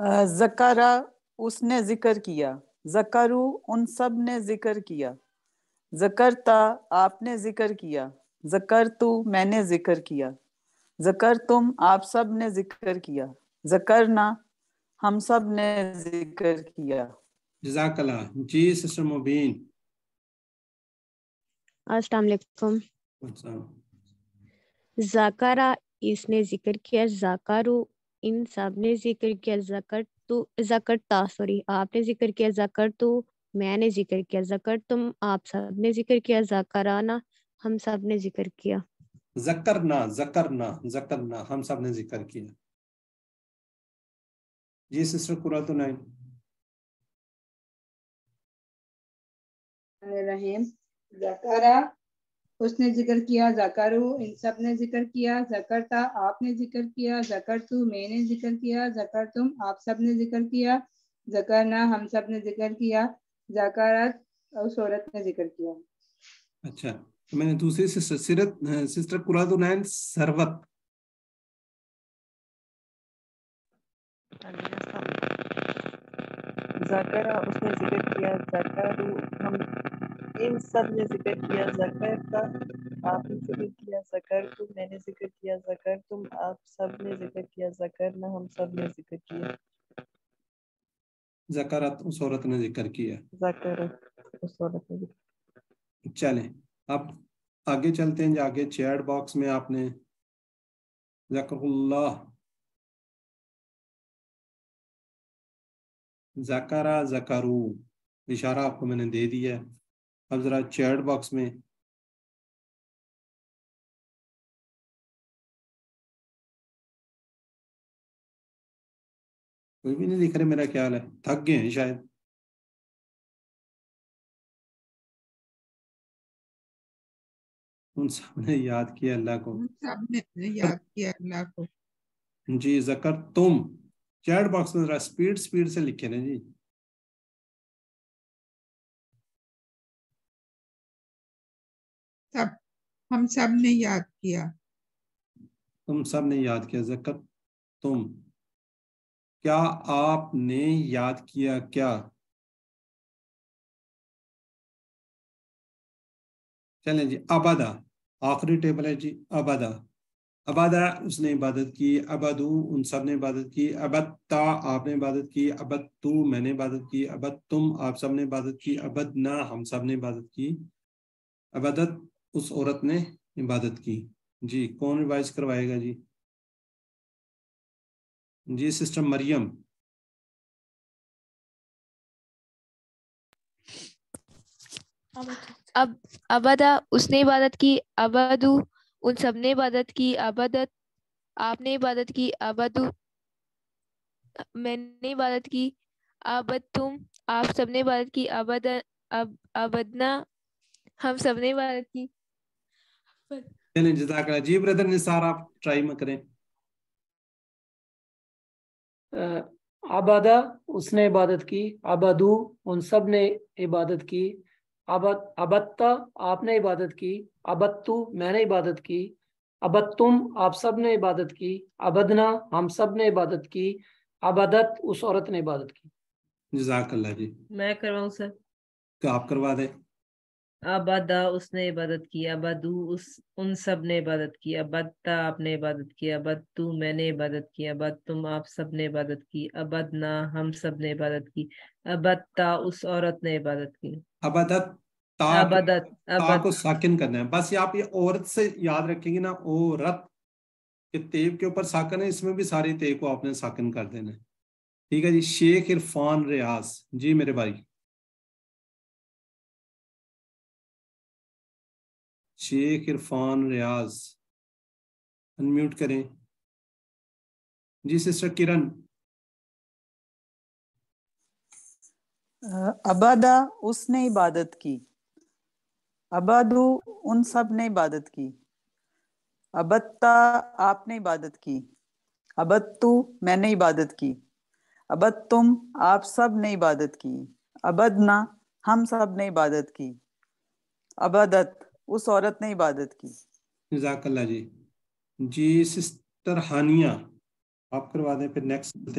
Speaker 10: ذکرہ اس نے ذکر کیا، ذکرو ان سب نے ذکر کیا، ذکرتا آپ نے ذکر کیا، ذکرتو میں نے ذکر کیا، ذکرتم آپ سب نے ذکر کیا، ذکرنا ہم سب نے ذکر کیا۔
Speaker 1: جزاک اللہ۔ جی سسٹر مبین۔
Speaker 11: السلام علیکم۔ ذکرہ اس نے ذکر کیا، ذکرو ان سب نے ذکر کیا، ذکرتا سوری آپ نے ذکر کیا، ذکرتو میں نے ذکر کیا، ذکرتم آپ سب نے ذکر کیا، ذکرانا ہم سب نے ذکر کیا۔
Speaker 1: ذکرنا ذکرنا ذکرنا ہم سب نے ذکر کیا۔ جی سسٹر قرۃ العین۔
Speaker 12: رحیم، ذکرہ اس نے ذکر کیا، ذکرو ان سب نے ذکر کیا، ذکرتا آپ نے ذکر کیا، ذکرتو میں نے ذکر کیا، ذکرتم آپ سب نے ذکر کیا، ذکرنا ہم سب نے ذکر کیا، ذکرت اس عورت نے ذکر کیا۔
Speaker 1: اچھا میں نے دوسری سسٹر قرۃ العین ثروت۔
Speaker 13: ذکرہ اس نے ذکر کیا، ذکرو ہم ان سب نے ذکر کیا، ذکرتا آپ نے ذکر کیا، ذکرتو میں نے ذکر کیا، ذکرتم آپ سب نے ذکر کیا، ذکرنا ہم سب نے ذکر کیا۔
Speaker 1: ذکرت اس عورت نے ذکر کیا۔
Speaker 13: ذکرت اس عورت نے ذکر۔
Speaker 1: چلیں اب آگے چلتے ہیں۔ آگے چیٹ باکس میں آپ نے ذکر اللہ، ذکرہ، ذکرو اشارہ آپ کو میں نے دے دیا ہے۔ اب ذرا چیٹ باکس میں کوئی بھی نہیں لکھ رہے، میرا خیال ہے تھک گئے ہیں شاید۔ ان سب نے یاد کیا اللہ کو،
Speaker 2: سب نے یاد کیا اللہ کو۔
Speaker 1: جی ذکر تم چیٹ باکس میں ذرا سپیڈ سے لکھے نا جی۔
Speaker 2: ہم سب نے یاد کیا،
Speaker 1: تم سب نے یاد کیا، ذکر تم کیا آپ نے یاد کیا کیا۔ چلیں جی ابدا آخری ٹیبل ہے جی، ابدا ابدا اس نے عبادت کی، ابدو ان سب نے عبادت کی، ابدتا آپ نے عبادت کی، ابدتو میں نے عبادت کی، ابدتم آپ سب نے عبادت کی، ابدنا ہم سب نے عبادت کی، ابدت اس عورت نے عبادت کی۔ جی کون ریوائز کروائے گا جی؟ جی سسٹر مریم۔
Speaker 8: اب ابدا اس نے عبادت کی، ابدو ان سب نے عبادت کی، ابدت آپ نے عبادت کی، ابدو میں نے عبادت کی، ابدتم آپ سب نے عبادت کی، ابدنا ہم سب نے عبادت کی۔
Speaker 1: چلیں جزاک اللہ۔ جی بردر نثار آپ ٹرائی میں کریں۔
Speaker 6: عبادہ اس نے عبادت کی، عبدو ان سب نے عبادت کی، عبدتا آپ نے عبادت کی، عبدتو میں نے عبادت کی، عبدتم آپ سب نے عبادت کی، عبدنا ہم سب نے عبادت کی، عبادت اس عورت نے عبادت کی۔
Speaker 1: جزاک اللہ جی۔
Speaker 14: میں کرواؤں سر؟
Speaker 1: تو آپ کروا دیں۔
Speaker 14: عبادہ اس نے عبادت کی، عبدو ان سب نے عبادت کی، عبدتا آپ نے عبادت کی، عبدتو میں نے عبادت کی، عبدتم آپ سب نے عبادت کی، عبدنا ہم سب نے عبادت کی، عبدتا اس عورت نے عبادت کی۔
Speaker 1: عبادت تا کو ساکن کرنا ہے، بس آپ یہ عورت سے یاد رکھیں گے نا، عورت کہ تیب کے اوپر ساکن ہے، اس میں بھی ساری تے کو آپ نے ساکن کر دینا ہے۔ ٹھیک ہے جی۔ شیخ عرفان ریاض جی میرے بھائی، شیخ عرفان ریاض انمیوٹ کریں۔ جی سسٹر کرن۔
Speaker 10: عبادہ اس نے عبادت کی، عبادو ان سب نے عبادت کی، عبدتا آپ نے عبادت کی، عبدتو میں نے عبادت کی، عبدتم آپ سب نے عبادت کی، عبدنا ہم سب نے عبادت کی، عبادت اس عورت نے عبادت کی۔
Speaker 1: جزاک اللہ جی۔ جی سسٹر ہانیہ آپ کروا دیں، پھر نیکسٹ۔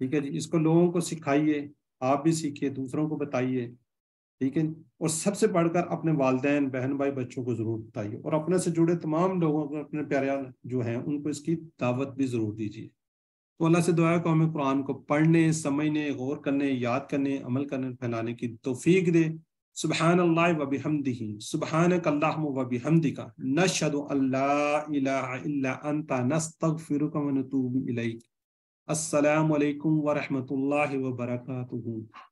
Speaker 1: ٹھیک ہے جی، اس کو لوگوں کو سکھائیے، آپ بھی سیکھیے، دوسروں کو بتائیے، ٹھیک ہے، اور سب سے بڑھ کر اپنے والدین، بہن بھائی، بچوں کو ضرور بتائیے، اور اپنے سے جڑے تمام لوگوں کو، اپنے پیارے جو ہیں ان کو اس کی دعوت بھی ضرور دیجیے۔ تو اللہ سے دعا ہے کہ ہمیں قرآن کو پڑھنے، سمجھنے، غور کرنے، یاد کرنے، عمل کرنے، پھیلانے کی توفیق دے۔ سبحان اللہ و بحمدہ، سبحانک اللہم و بحمدک، نشہد ان لا الہ الا انت، نستغفرک و نتوب الیک۔ السلام علیکم ورحمۃ اللہ وبرکاتہ۔